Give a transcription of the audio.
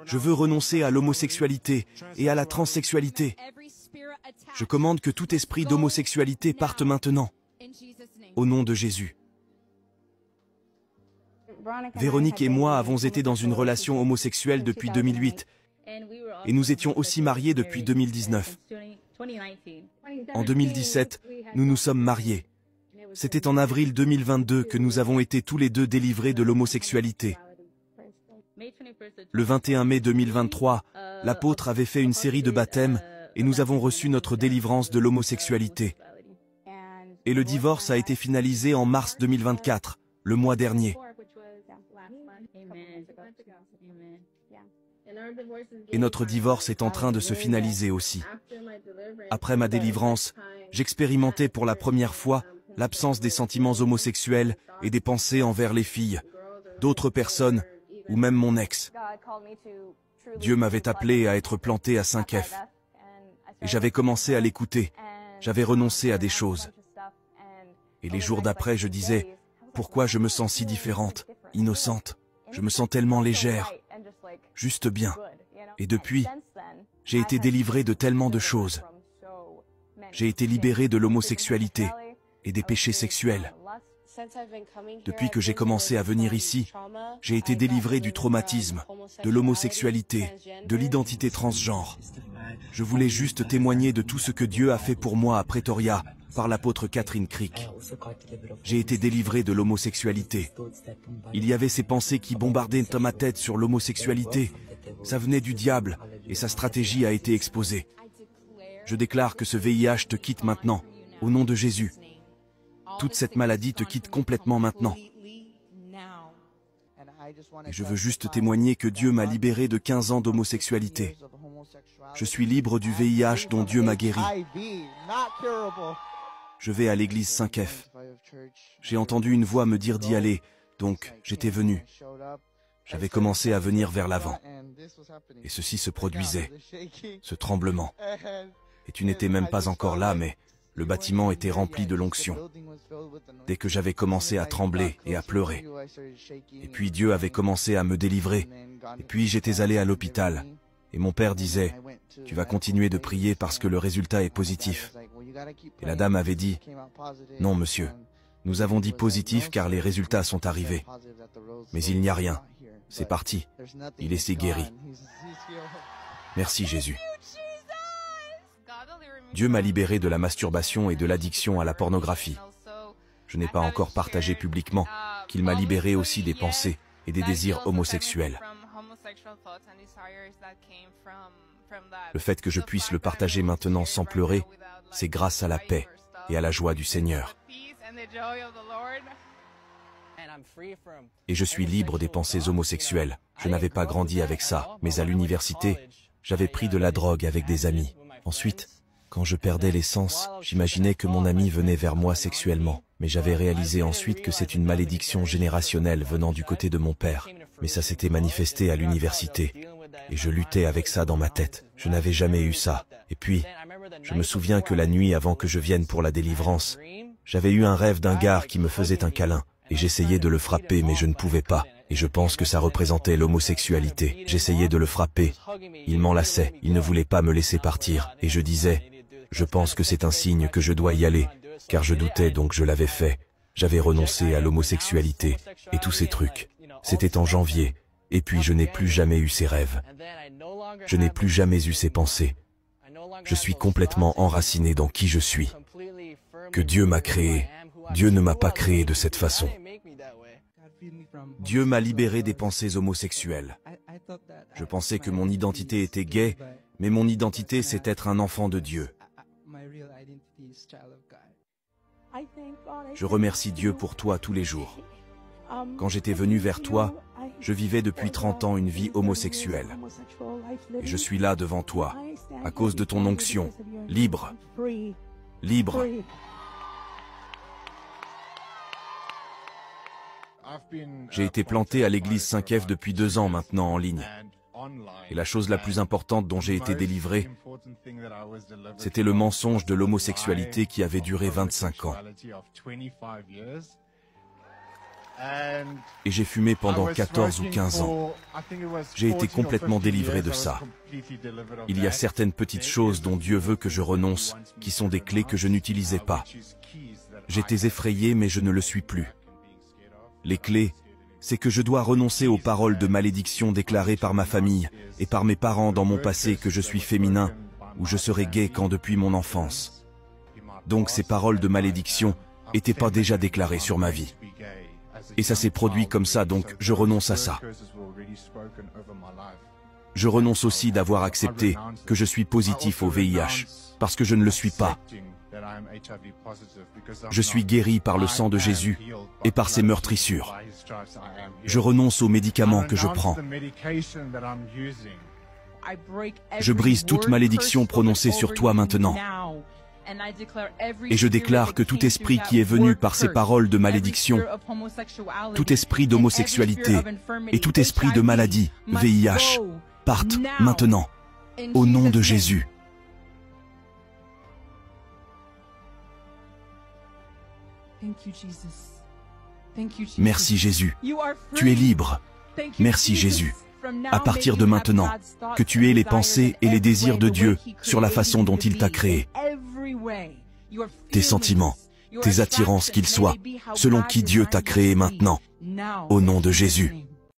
Je veux renoncer à l'homosexualité et à la transsexualité. Je commande que tout esprit d'homosexualité parte maintenant, au nom de Jésus. Véronique et moi avons été dans une relation homosexuelle depuis 2008 et nous étions aussi mariés depuis 2019. En 2017, nous nous sommes mariés. C'était en avril 2022 que nous avons été tous les deux délivrés de l'homosexualité. Le 21 mai 2023, l'apôtre avait fait une série de baptêmes et nous avons reçu notre délivrance de l'homosexualité. Et le divorce a été finalisé en mars 2024, le mois dernier. Et notre divorce est en train de se finaliser aussi. Après ma délivrance, j'expérimentais pour la première fois l'absence des sentiments homosexuels et des pensées envers les filles, d'autres personnes, ou même mon ex. Dieu m'avait appelé à être planté à 5F. Et j'avais commencé à l'écouter. J'avais renoncé à des choses. Et les jours d'après, je disais, pourquoi je me sens si différente, innocente? Je me sens tellement légère, juste bien. Et depuis, j'ai été délivré de tellement de choses. J'ai été libéré de l'homosexualité et des péchés sexuels. Depuis que j'ai commencé à venir ici, j'ai été délivré du traumatisme, de l'homosexualité, de l'identité transgenre. Je voulais juste témoigner de tout ce que Dieu a fait pour moi à Pretoria, par l'apôtre Catherine Crick. J'ai été délivré de l'homosexualité. Il y avait ces pensées qui bombardaient dans ma tête sur l'homosexualité. Ça venait du diable, et sa stratégie a été exposée. Je déclare que ce VIH te quitte maintenant, au nom de Jésus. Toute cette maladie te quitte complètement maintenant. Et je veux juste témoigner que Dieu m'a libéré de 15 ans d'homosexualité. Je suis libre du VIH dont Dieu m'a guéri. Je vais à l'église 5F. J'ai entendu une voix me dire d'y aller, donc j'étais venu. J'avais commencé à venir vers l'avant. Et ceci se produisait, ce tremblement. Et tu n'étais même pas encore là, mais le bâtiment était rempli de l'onction. Dès que j'avais commencé à trembler et à pleurer. Et puis Dieu avait commencé à me délivrer. Et puis j'étais allé à l'hôpital. Et mon père disait, « Tu vas continuer de prier parce que le résultat est positif. » Et la dame avait dit, « Non, monsieur, nous avons dit positif car les résultats sont arrivés. Mais il n'y a rien. C'est parti. Il s'est guéri. » Merci Jésus. Dieu m'a libéré de la masturbation et de l'addiction à la pornographie. Je n'ai pas encore partagé publiquement qu'il m'a libéré aussi des pensées et des désirs homosexuels. Le fait que je puisse le partager maintenant sans pleurer, c'est grâce à la paix et à la joie du Seigneur. Et je suis libre des pensées homosexuelles. Je n'avais pas grandi avec ça, mais à l'université, j'avais pris de la drogue avec des amis. Ensuite, quand je perdais les sens, j'imaginais que mon ami venait vers moi sexuellement. Mais j'avais réalisé ensuite que c'est une malédiction générationnelle venant du côté de mon père. Mais ça s'était manifesté à l'université. Et je luttais avec ça dans ma tête. Je n'avais jamais eu ça. Et puis, je me souviens que la nuit avant que je vienne pour la délivrance, j'avais eu un rêve d'un gars qui me faisait un câlin. Et j'essayais de le frapper, mais je ne pouvais pas. Et je pense que ça représentait l'homosexualité. J'essayais de le frapper. Il m'enlaçait. Il ne voulait pas me laisser partir. Et je disais, je pense que c'est un signe que je dois y aller. Car je doutais, donc je l'avais fait. J'avais renoncé à l'homosexualité et tous ces trucs. C'était en janvier. Et puis je n'ai plus jamais eu ces rêves. Je n'ai plus jamais eu ces pensées. Je suis complètement enraciné dans qui je suis. Que Dieu m'a créé. Dieu ne m'a pas créé de cette façon. Dieu m'a libéré des pensées homosexuelles. Je pensais que mon identité était gay, mais mon identité c'est être un enfant de Dieu. Je remercie Dieu pour toi tous les jours. Quand j'étais venu vers toi, je vivais depuis 30 ans une vie homosexuelle. Et je suis là devant toi, à cause de ton onction, libre, libre. J'ai été planté à l'église 5F depuis 2 ans maintenant en ligne. Et la chose la plus importante dont j'ai été délivré, c'était le mensonge de l'homosexualité qui avait duré 25 ans. Et j'ai fumé pendant 14 ou 15 ans. J'ai été complètement délivré de ça. Il y a certaines petites choses dont Dieu veut que je renonce, qui sont des clés que je n'utilisais pas. J'étais effrayé, mais je ne le suis plus. Les clés, c'est que je dois renoncer aux paroles de malédiction déclarées par ma famille et par mes parents dans mon passé que je suis féminin, ou je serai gay quand depuis mon enfance. Donc ces paroles de malédiction n'étaient pas déjà déclarées sur ma vie. Et ça s'est produit comme ça, donc je renonce à ça. Je renonce aussi d'avoir accepté que je suis positif au VIH, parce que je ne le suis pas. Je suis guéri par le sang de Jésus et par ses meurtrissures. Je renonce aux médicaments que je prends. Je brise toute malédiction prononcée sur toi maintenant. Et je déclare que tout esprit qui est venu par ces paroles de malédiction, tout esprit d'homosexualité et tout esprit de maladie, VIH, partent maintenant, au nom de Jésus. Merci Jésus. Tu es libre. Merci Jésus. À partir de maintenant, que tu aies les pensées et les désirs de Dieu sur la façon dont il t'a créé. Tes sentiments, tes attirances qu'ils soient, selon qui Dieu t'a créé maintenant. Au nom de Jésus.